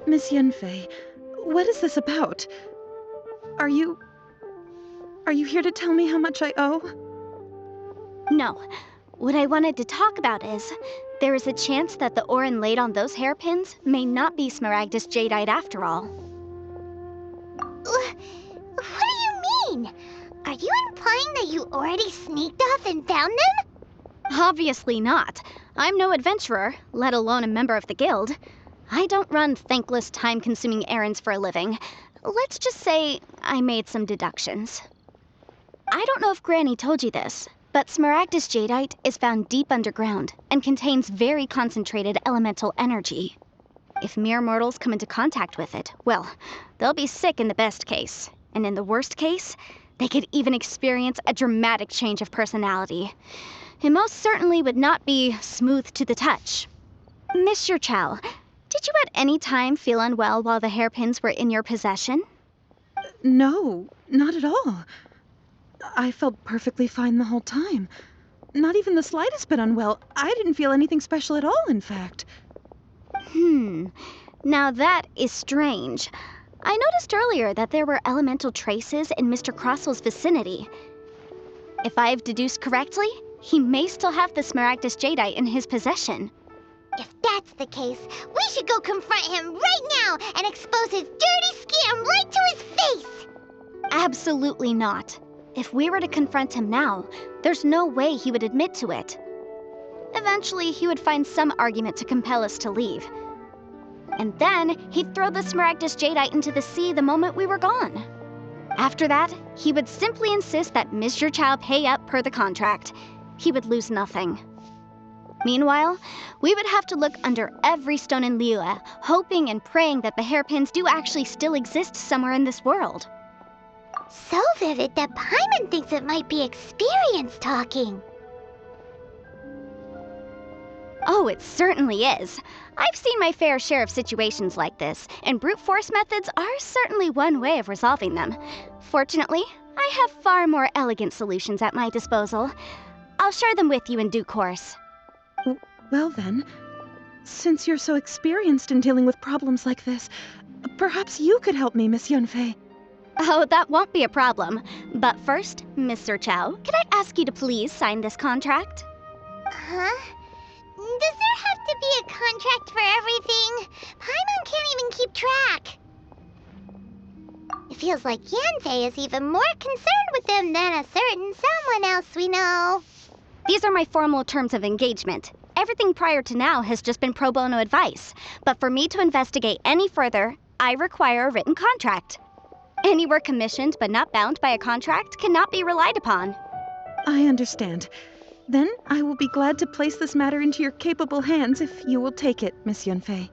Miss Yenfei, what is this about? Are you here to tell me how much I owe? No. What I wanted to talk about is, there is a chance that the Orin laid on those hairpins may not be Smaragdus Jadeite after all. What do you mean? Are you implying that you already sneaked off and found them? Obviously not. I'm no adventurer, let alone a member of the guild. I don't run thankless, time-consuming errands for a living. Let's just say I made some deductions. I don't know if Granny told you this, but Smaragdus Jadeite is found deep underground and contains very concentrated elemental energy. If mere mortals come into contact with it, well, they'll be sick in the best case. And in the worst case, they could even experience a dramatic change of personality. It most certainly would not be smooth to the touch. Mr. Chow, did you at any time feel unwell while the hairpins were in your possession? No, not at all. I felt perfectly fine the whole time. Not even the slightest bit unwell. I didn't feel anything special at all, in fact. Now that is strange. I noticed earlier that there were elemental traces in Mr. Crossel's vicinity. If I've deduced correctly, he may still have the Smaragdus Jadeite in his possession. If that's the case, we should go confront him right now and expose his dirty scam right to his face! Absolutely not. If we were to confront him now, there's no way he would admit to it. Eventually, he would find some argument to compel us to leave. And then, he'd throw the Smaragdus Jadeite into the sea the moment we were gone. After that, he would simply insist that Mr. Chow pay up per the contract. He would lose nothing. Meanwhile, we would have to look under every stone in Liyue, hoping and praying that the hairpins do actually still exist somewhere in this world. So vivid that Paimon thinks it might be experience talking. Oh, it certainly is. I've seen my fair share of situations like this, and brute force methods are certainly one way of resolving them. Fortunately, I have far more elegant solutions at my disposal. I'll share them with you in due course. Well then, since you're so experienced in dealing with problems like this, perhaps you could help me, Miss Yenfei. Oh, that won't be a problem. But first, Mr. Chow, can I ask you to please sign this contract? Huh? Does there have to be a contract for everything? Paimon can't even keep track. It feels like Yanfei is even more concerned with them than a certain someone else we know. These are my formal terms of engagement. Everything prior to now has just been pro bono advice. But for me to investigate any further, I require a written contract. Any work commissioned but not bound by a contract cannot be relied upon. I understand. Then I will be glad to place this matter into your capable hands if you will take it, Miss Yenfei.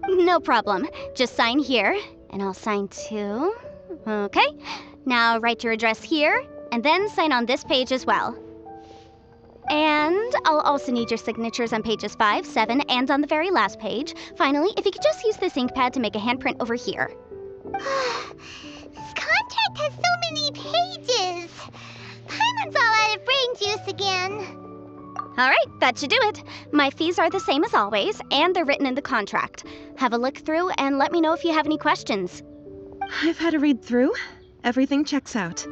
No problem. Just sign here, and I'll sign too. Okay. Now write your address here, and then sign on this page as well. And I'll also need your signatures on pages 5, 7, and on the very last page. Finally, if you could just use this ink pad to make a handprint over here. This contract has so many pages. Paimon's all out of brain juice again. Alright, that should do it. My fees are the same as always, and they're written in the contract. Have a look through and let me know if you have any questions. I've had a read through. Everything checks out.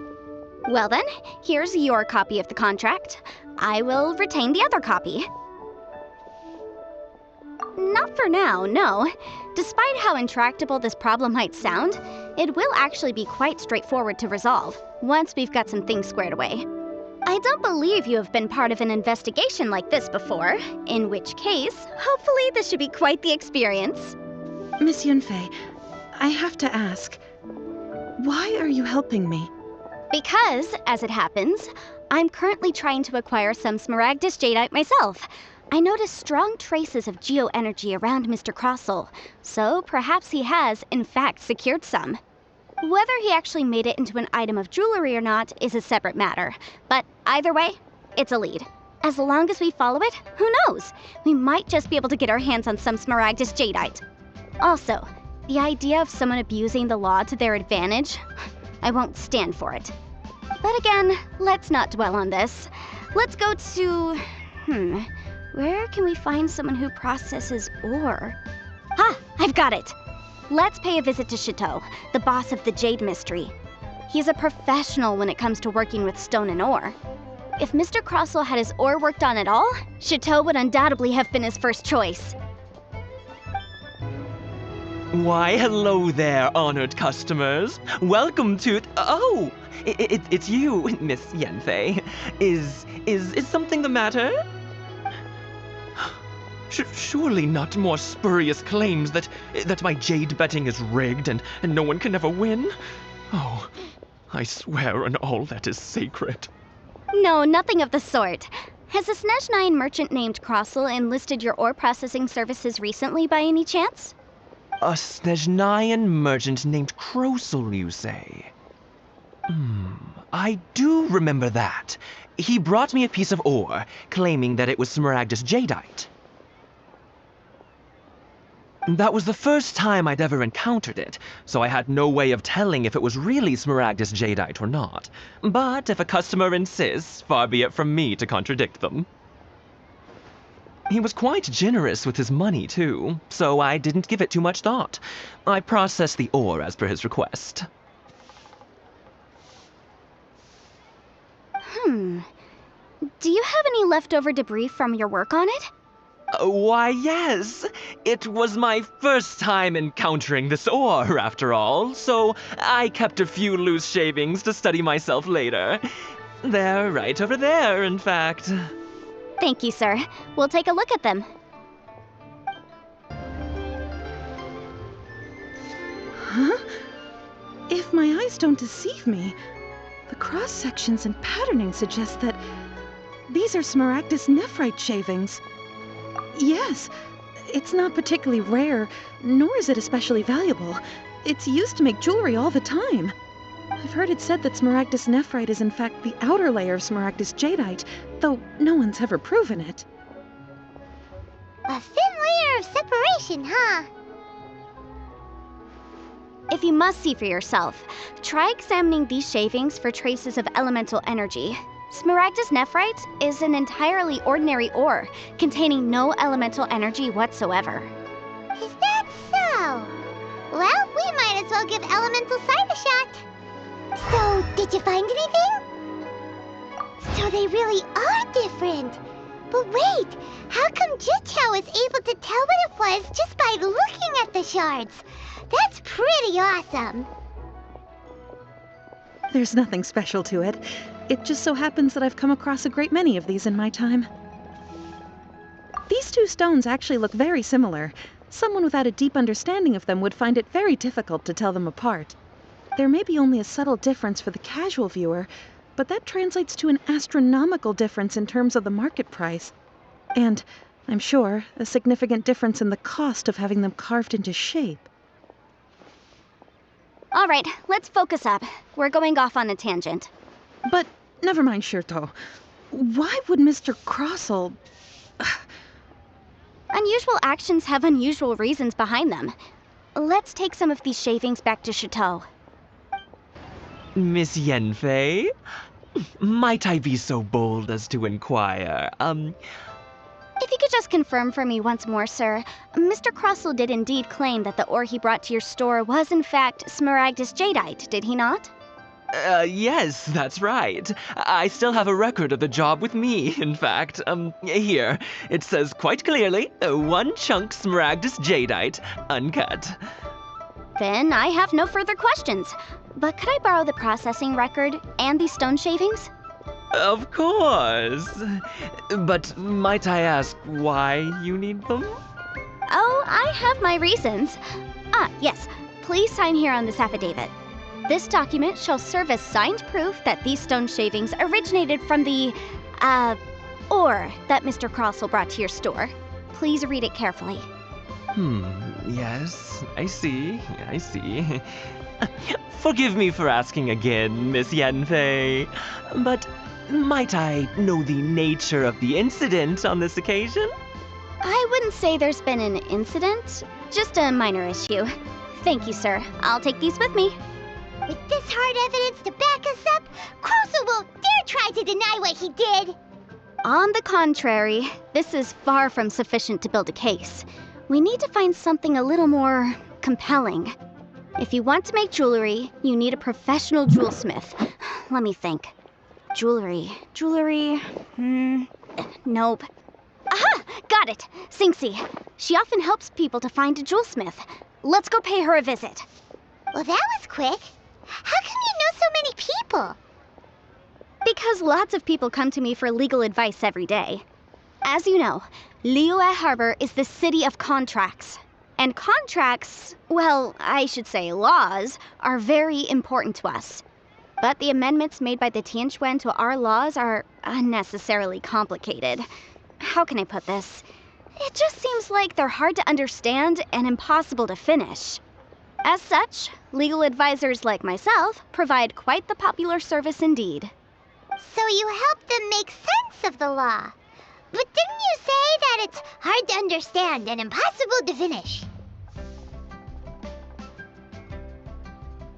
Well then, here's your copy of the contract. I will retain the other copy. Not for now, no. Despite how intractable this problem might sound, it will actually be quite straightforward to resolve, once we've got some things squared away. I don't believe you have been part of an investigation like this before, in which case, hopefully this should be quite the experience. Miss Yenfei, I have to ask, why are you helping me? Because, as it happens, I'm currently trying to acquire some Smaragdus Jadeite myself. I noticed strong traces of geoenergy around Mr. Crossel, so perhaps he has, in fact, secured some. Whether he actually made it into an item of jewelry or not is a separate matter, but either way, it's a lead. As long as we follow it, who knows? We might just be able to get our hands on some Smaragdus Jadeite. Also, the idea of someone abusing the law to their advantage, I won't stand for it. But again, let's not dwell on this. Let's go to... where can we find someone who processes ore? Ah, I've got it! Let's pay a visit to Chateau, the boss of the Jade Mystery. He's a professional when it comes to working with stone and ore. If Mr. Crossell had his ore worked on at all, Chateau would undoubtedly have been his first choice. Why, hello there, honored customers. Welcome to... Oh! It's you, Miss Yenfei. Is something the matter? Surely not more spurious claims that my jade betting is rigged and no one can ever win? Oh, I swear on all that is sacred. No, nothing of the sort. Has a Snezhnine merchant named Crossell enlisted your ore processing services recently by any chance? A Snezhnine merchant named Crossell, you say? I do remember that. He brought me a piece of ore, claiming that it was Smaragdus Jadeite. That was the first time I'd ever encountered it, so I had no way of telling if it was really Smaragdus Jadeite or not. But if a customer insists, far be it from me to contradict them. He was quite generous with his money, too, so I didn't give it too much thought. I processed the ore as per his request. Do you have any leftover debris from your work on it? Why, yes. It was my first time encountering this ore, after all, so I kept a few loose shavings to study myself later. They're right over there, in fact. Thank you, sir. We'll take a look at them. Huh? If my eyes don't deceive me, the cross-sections and patterning suggest that these are Smaragdus nephrite shavings. Yes, it's not particularly rare, nor is it especially valuable. It's used to make jewelry all the time. I've heard it said that Smaragdus nephrite is in fact the outer layer of Smaragdus jadeite, though no one's ever proven it. A thin layer of separation, huh? If you must see for yourself, try examining these shavings for traces of elemental energy. Smaragdus nephrite is an entirely ordinary ore, containing no elemental energy whatsoever. Is that so? Well, we might as well give elemental sight a shot. So, did you find anything? So they really are different. But wait, how come Jichao is able to tell what it was just by looking at the shards? That's pretty awesome. There's nothing special to it. It just so happens that I've come across a great many of these in my time. These two stones actually look very similar. Someone without a deep understanding of them would find it very difficult to tell them apart. There may be only a subtle difference for the casual viewer, but that translates to an astronomical difference in terms of the market price. And, I'm sure, a significant difference in the cost of having them carved into shape. All right, let's focus up. We're going off on a tangent. But never mind, Shirto. Why would Mr. Crossell... Unusual actions have unusual reasons behind them. Let's take some of these shavings back to Chateau. Miss Yenfei? Might I be so bold as to inquire, If you could just confirm for me once more, sir, Mr. Crossell did indeed claim that the ore he brought to your store was in fact Smaragdus Jadeite, did he not? Yes, that's right. I still have a record of the job with me, in fact. Here. It says quite clearly, 1 chunk Smaragdus Jadeite, uncut. Then I have no further questions. But could I borrow the processing record and these stone shavings? Of course. But might I ask why you need them? Oh, I have my reasons. Yes. Please sign here on this affidavit. This document shall serve as signed proof that these stone shavings originated from the, ore that Mr. Crossell brought to your store. Please read it carefully. Yes, I see. Forgive me for asking again, Miss Yenfei, but might I know the nature of the incident on this occasion? I wouldn't say there's been an incident, just a minor issue. Thank you, sir. I'll take these with me. With this hard evidence to back us up, Crossell won't dare try to deny what he did. On the contrary, this is far from sufficient to build a case. We need to find something a little more compelling. If you want to make jewelry, you need a professional jewelsmith. Let me think. Jewelry. Nope. Aha! Got it! Sinxie. She often helps people to find a jewelsmith. Let's go pay her a visit. Well, that was quick. How come you know so many people? Because lots of people come to me for legal advice every day. As you know, Liyue Harbor is the city of contracts. And contracts, well, I should say laws, are very important to us. But the amendments made by the Tianquan to our laws are unnecessarily complicated. How can I put this? It just seems like they're hard to understand and impossible to finish. As such, legal advisors like myself provide quite the popular service indeed. So you help them make sense of the law. But didn't you say that it's hard to understand and impossible to finish?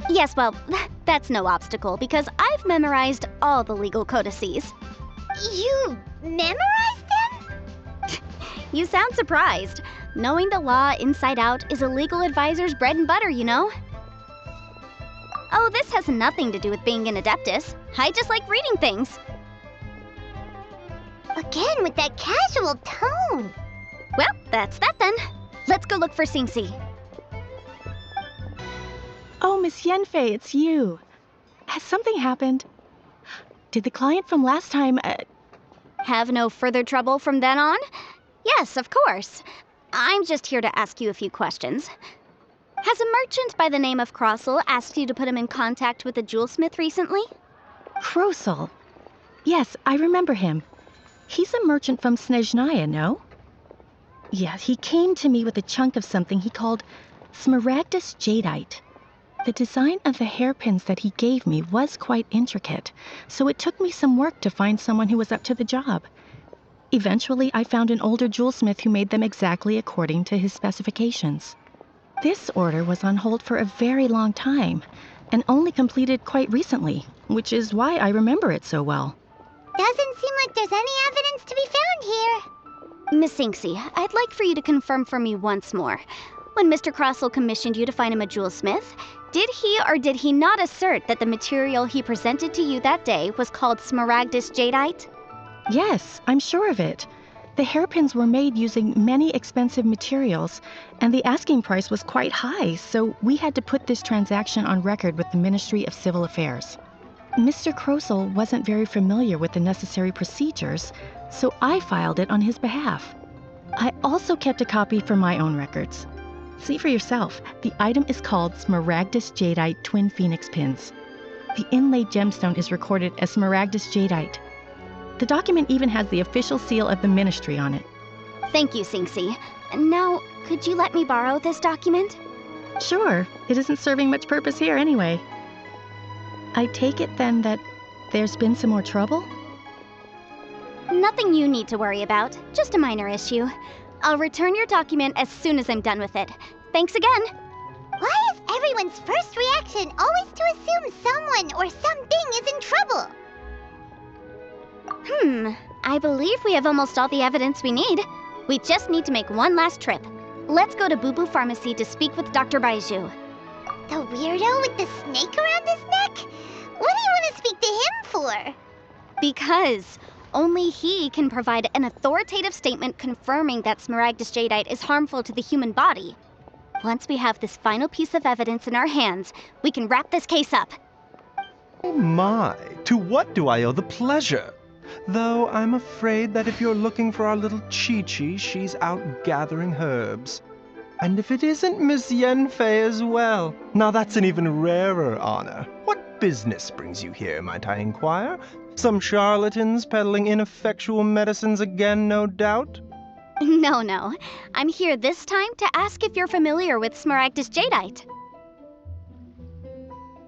Yes, well, that's no obstacle because I've memorized all the legal codices. You memorized them? You sound surprised. Knowing the law inside out is a legal advisor's bread and butter, you know? Oh, this has nothing to do with being an adeptus. I just like reading things. Again, with that casual tone. Well, that's that then. Let's go look for Sinxie. Oh, Miss Yanfei, it's you. Has something happened? Did the client from last time, Have no further trouble from then on? Yes, of course. I'm just here to ask you a few questions. Has a merchant by the name of Crossel asked you to put him in contact with a jewelsmith recently? Krosel? Yes, I remember him. He's a merchant from Snezhnaya, no? Yeah, he came to me with a chunk of something he called Smaragdus Jadeite. The design of the hairpins that he gave me was quite intricate, so it took me some work to find someone who was up to the job. Eventually, I found an older jewelsmith who made them exactly according to his specifications. This order was on hold for a very long time, and only completed quite recently, which is why I remember it so well. Doesn't seem like there's any evidence to be found here. Miss Sinxie, I'd like for you to confirm for me once more. When Mr. Crossel commissioned you to find him a jewelsmith, did he or did he not assert that the material he presented to you that day was called Smaragdus Jadeite? Yes, I'm sure of it. The hairpins were made using many expensive materials, and the asking price was quite high, so we had to put this transaction on record with the Ministry of Civil Affairs. Mr. Krosel wasn't very familiar with the necessary procedures, so I filed it on his behalf. I also kept a copy for my own records. See for yourself, the item is called Smaragdus Jadeite Twin Phoenix Pins. The inlaid gemstone is recorded as Smaragdus Jadeite. The document even has the official seal of the ministry on it. Thank you, Sinxie. Now, could you let me borrow this document? Sure, it isn't serving much purpose here anyway. I take it then that there's been some more trouble? Nothing you need to worry about, just a minor issue. I'll return your document as soon as I'm done with it. Thanks again! Why is everyone's first reaction always to assume someone or something is in trouble? I believe we have almost all the evidence we need. We just need to make one last trip. Let's go to Boo Boo Pharmacy to speak with Dr. Baiju. The weirdo with the snake around his neck? What do you want to speak to him for? Because only he can provide an authoritative statement confirming that Smaragdus Jadeite is harmful to the human body. Once we have this final piece of evidence in our hands, we can wrap this case up. Oh my, to what do I owe the pleasure? Though I'm afraid that if you're looking for our little Chi-Chi, she's out gathering herbs. And if it isn't Miss Yanfei as well, now that's an even rarer honor. What business brings you here, might I inquire? Some charlatans peddling ineffectual medicines again, no doubt? No. I'm here this time to ask if you're familiar with Smaragdus Jadeite.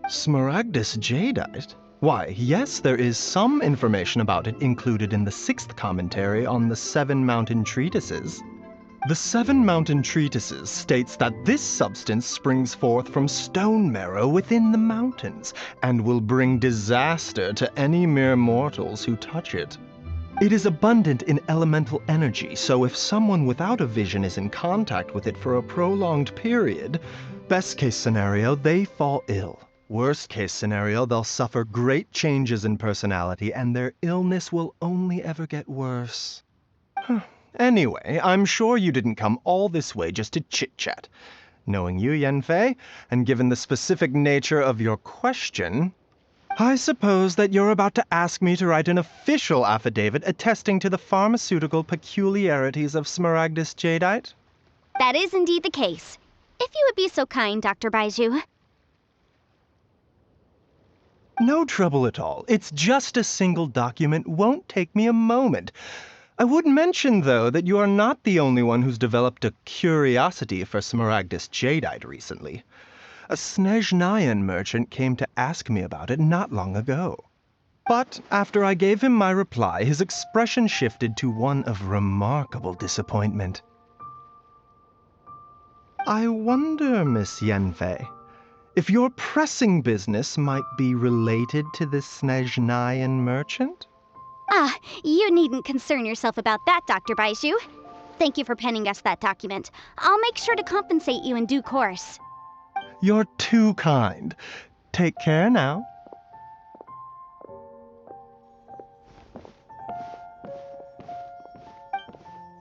Smaragdus Jadeite? Why, yes, there is some information about it included in the 6th commentary on the 7 Mountain Treatises. The 7 Mountain Treatises states that this substance springs forth from stone marrow within the mountains, and will bring disaster to any mere mortals who touch it. It is abundant in elemental energy, so if someone without a vision is in contact with it for a prolonged period, Best case scenario, they fall ill. Worst case scenario, they'll suffer great changes in personality and their illness will only ever get worse. Anyway, I'm sure you didn't come all this way just to chit-chat. Knowing you, Yanfei, and given the specific nature of your question, I suppose that you're about to ask me to write an official affidavit attesting to the pharmaceutical peculiarities of Smaragdus Jadeite? That is indeed the case. If you would be so kind, Dr. Baiju. No trouble at all. It's just a single document. Won't take me a moment. I would mention, though, that you are not the only one who's developed a curiosity for Smaragdus Jadeite recently. A Snezhnayan merchant came to ask me about it not long ago. But after I gave him my reply, his expression shifted to one of remarkable disappointment. I wonder, Miss Yanfei, if your pressing business might be related to this Snezhnayan merchant? Ah, you needn't concern yourself about that, Dr. Baiju. Thank you for penning us that document. I'll make sure to compensate you in due course. You're too kind. Take care now.